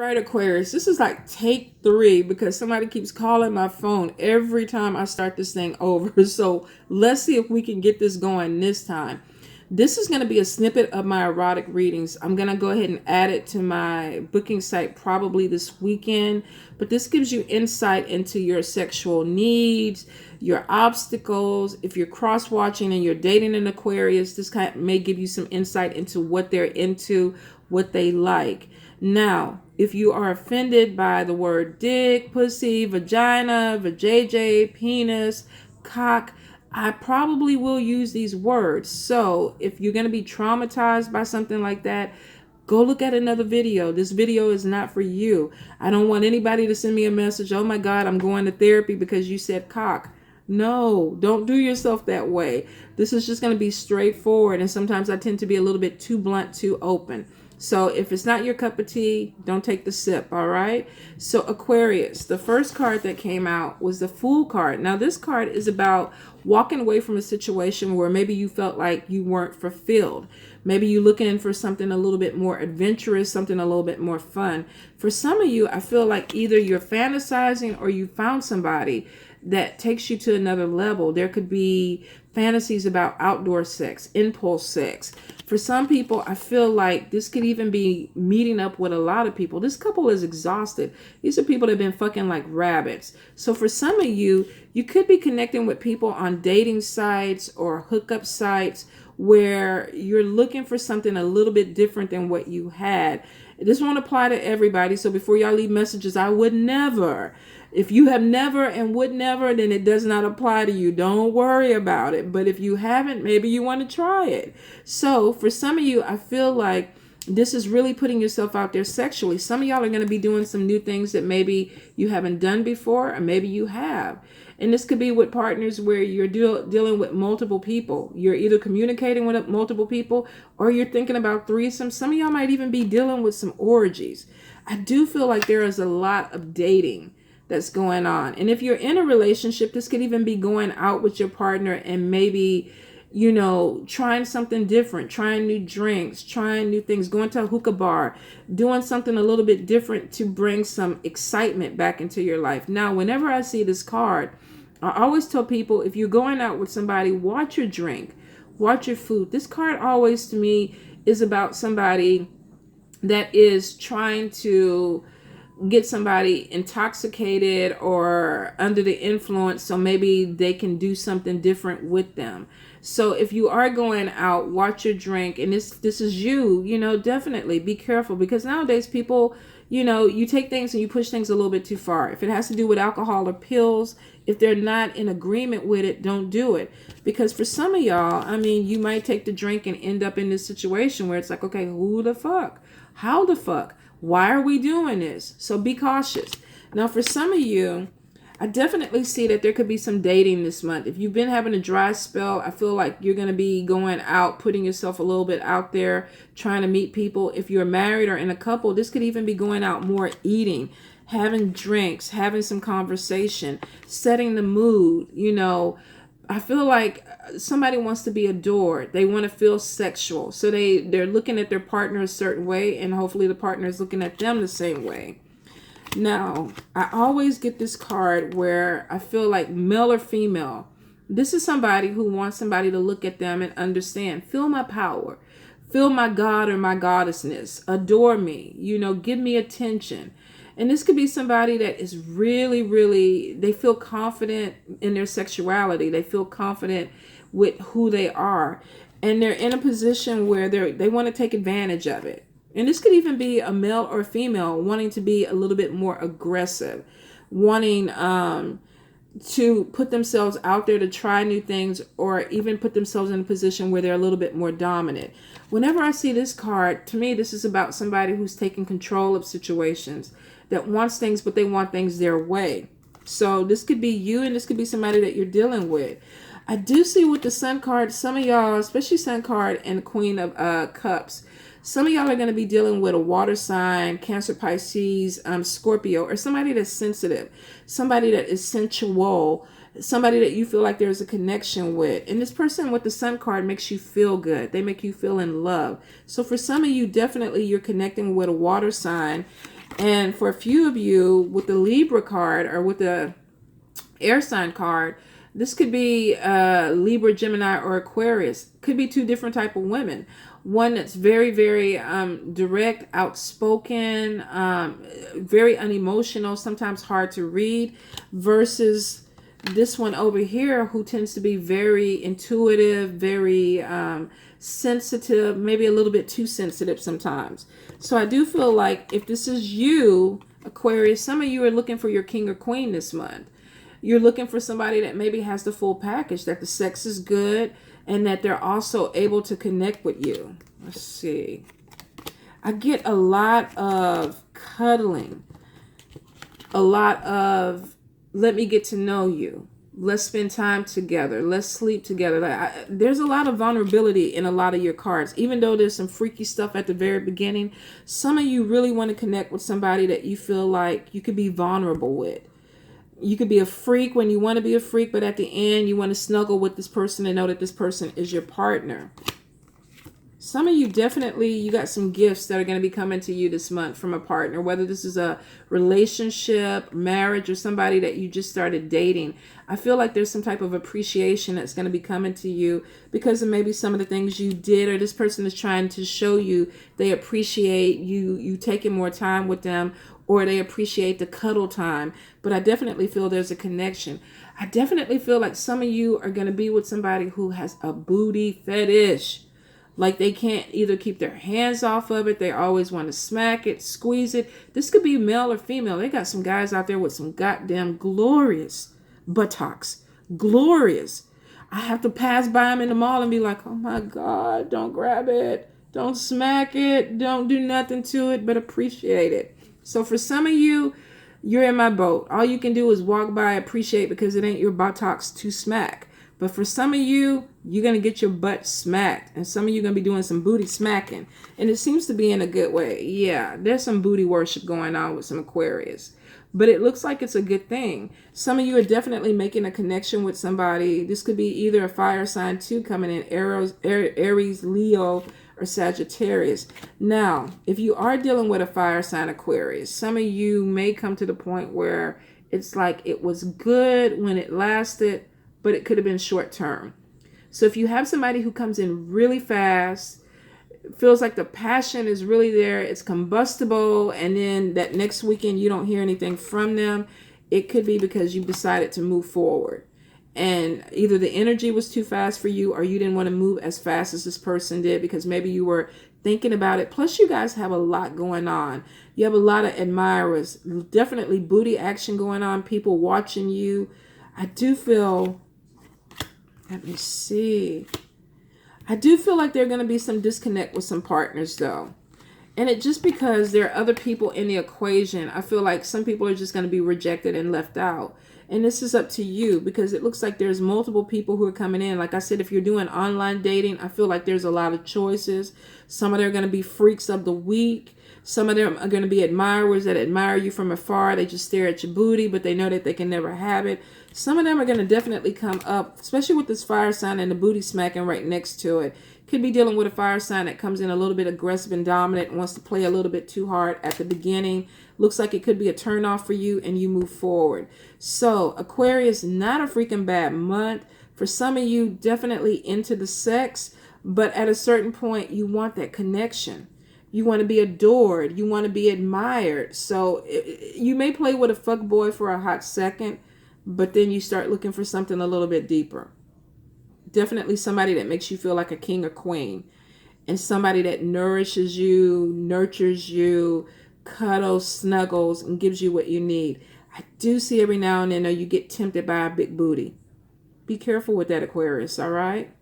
right, Aquarius, this is like take 3 because somebody keeps calling my phone every time I start this thing over. So let's see if we can get this going this time. This is going to be a snippet of my erotic readings. I'm going to go ahead and add it to my booking site probably this weekend. But this gives you insight into your sexual needs, your obstacles. If you're cross-watching and you're dating an Aquarius, this may give you some insight into what they're into, what they like. Now, if you are offended by the word dick, pussy, vagina, vajayjay, penis, cock, I probably will use these words. So if you're going to be traumatized by something like that, go look at another video. This video is not for you. I don't want anybody to send me a message, oh my God, I'm going to therapy because you said cock. No, don't do yourself that way. This is just going to be straightforward. And sometimes I tend to be a little bit too blunt, too open. So if it's not your cup of tea, don't take the sip, all right? So Aquarius, the first card that came out was the Fool card. Now this card is about walking away from a situation where maybe you felt like you weren't fulfilled. Maybe you're looking for something a little bit more adventurous, something a little bit more fun. For some of you, I feel like either you're fantasizing or you found somebody that takes you to another level. There could be fantasies about outdoor sex, impulse sex. For some people, I feel like this could even be meeting up with a lot of people. This couple is exhausted. These are people that have been fucking like rabbits. So for some of you, you could be connecting with people on dating sites or hookup sites where you're looking for something a little bit different than what you had. This won't apply to everybody. So before y'all leave messages, I would never. If you have never and would never, then it does not apply to you. Don't worry about it. But if you haven't, maybe you want to try it. So for some of you, I feel like this is really putting yourself out there sexually. Some of y'all are going to be doing some new things that maybe you haven't done before, or maybe you have. And this could be with partners where you're dealing with multiple people. You're either communicating with multiple people or you're thinking about threesomes. Some of y'all might even be dealing with some orgies. I do feel like there is a lot of dating that's going on. And if you're in a relationship, this could even be going out with your partner and maybe, you know, trying something different, trying new drinks, trying new things, going to a hookah bar, doing something a little bit different to bring some excitement back into your life. Now, whenever I see this card, I always tell people, if you're going out with somebody, watch your drink, watch your food. This card always to me is about somebody that is trying to get somebody intoxicated or under the influence so maybe they can do something different with them. So if you are going out, watch your drink. And this is you know, definitely be careful, because nowadays people, you know, you take things and you push things a little bit too far. If it has to do with alcohol or pills, if they're not in agreement with it, don't do it. Because for some of y'all, I mean, you might take the drink and end up in this situation where it's like, okay, who the fuck? How the fuck? Why are we doing this? So be cautious. Now, for some of you, I definitely see that there could be some dating this month. If you've been having a dry spell, I feel like you're going to be going out, putting yourself a little bit out there, trying to meet people. If you're married or in a couple, this could even be going out more, eating, having drinks, having some conversation, setting the mood. You know, I feel like somebody wants to be adored. They want to feel sexual. So they're looking at their partner a certain way, and hopefully the partner is looking at them the same way. Now, I always get this card where I feel like male or female. This is somebody who wants somebody to look at them and understand. Feel my power. Feel my God or my goddessness. Adore me. You know, give me attention. And this could be somebody that is really, really, they feel confident in their sexuality. They feel confident with who they are. And they're in a position where they want to take advantage of it. And this could even be a male or female wanting to be a little bit more aggressive, wanting to put themselves out there to try new things, or even put themselves in a position where they're a little bit more dominant. Whenever I see this card, to me, this is about somebody who's taking control of situations, that wants things, but they want things their way. So this could be you, and this could be somebody that you're dealing with. I do see with the Sun card, some of y'all, especially Sun card and the Queen of Cups, some of y'all are going to be dealing with a water sign, Cancer, Pisces, Scorpio, or somebody that's sensitive, somebody that is sensual, somebody that you feel like there's a connection with. And this person with the Sun card makes you feel good. They make you feel in love. So for some of you, definitely you're connecting with a water sign. And for a few of you with the Libra card or with the air sign card, this could be Libra, Gemini, or Aquarius. Could be two different type of women. One that's very, very direct, outspoken, very unemotional, sometimes hard to read, versus this one over here who tends to be very intuitive, very sensitive, maybe a little bit too sensitive sometimes. So I do feel like if this is you, Aquarius, some of you are looking for your king or queen this month. You're looking for somebody that maybe has the full package, that the sex is good, and that they're also able to connect with you. Let's see. I get a lot of cuddling, a lot of let me get to know you. Let's spend time together. Let's sleep together. There's a lot of vulnerability in a lot of your cards. Even though there's some freaky stuff at the very beginning, some of you really want to connect with somebody that you feel like you could be vulnerable with. You could be a freak when you want to be a freak, but at the end, you want to snuggle with this person and know that this person is your partner. Some of you definitely, you got some gifts that are going to be coming to you this month from a partner, whether this is a relationship, marriage, or somebody that you just started dating. I feel like there's some type of appreciation that's going to be coming to you because of maybe some of the things you did, or this person is trying to show you they appreciate you taking more time with them, or they appreciate the cuddle time. But I definitely feel there's a connection. I definitely feel like some of you are going to be with somebody who has a booty fetish. Like they can't either keep their hands off of it. They always want to smack it, squeeze it. This could be male or female. They got some guys out there with some goddamn glorious buttocks. Glorious. I have to pass by them in the mall and be like, oh my God, don't grab it. Don't smack it. Don't do nothing to it, but appreciate it. So for some of you, you're in my boat. All you can do is walk by, appreciate, because it ain't your buttocks to smack. But for some of you, you're going to get your butt smacked. And some of you are going to be doing some booty smacking. And it seems to be in a good way. Yeah, there's some booty worship going on with some Aquarius. But it looks like it's a good thing. Some of you are definitely making a connection with somebody. This could be either a fire sign too coming in, Aries, Leo, or Sagittarius. Now, if you are dealing with a fire sign Aquarius, some of you may come to the point where it's like it was good when it lasted, but it could have been short term. So if you have somebody who comes in really fast, feels like the passion is really there, it's combustible, and then that next weekend you don't hear anything from them, it could be because you decided to move forward. And either the energy was too fast for you, or you didn't want to move as fast as this person did because maybe you were thinking about it. Plus, you guys have a lot going on. You have a lot of admirers, definitely booty action going on, people watching you. I do feel, let me see. I do feel like there are going to be some disconnect with some partners though. And it just because there are other people in the equation, I feel like some people are just going to be rejected and left out. And this is up to you because it looks like there's multiple people who are coming in. Like I said, if you're doing online dating, I feel like there's a lot of choices. Some of them are going to be freaks of the week. Some of them are going to be admirers that admire you from afar. They just stare at your booty, but they know that they can never have it. Some of them are going to definitely come up, especially with this fire sign and the booty smacking right next to it. Could be dealing with a fire sign that comes in a little bit aggressive and dominant and wants to play a little bit too hard at the beginning. Looks like it could be a turn off for you and you move forward. So Aquarius, not a freaking bad month. For some of you, definitely into the sex, but at a certain point, you want that connection. You want to be adored. You want to be admired. So you may play with a fuck boy for a hot second, but then you start looking for something a little bit deeper. Definitely somebody that makes you feel like a king or queen, and somebody that nourishes you, nurtures you, cuddles, snuggles, and gives you what you need. I do see every now and then you get tempted by a big booty. Be careful with that, Aquarius, all right?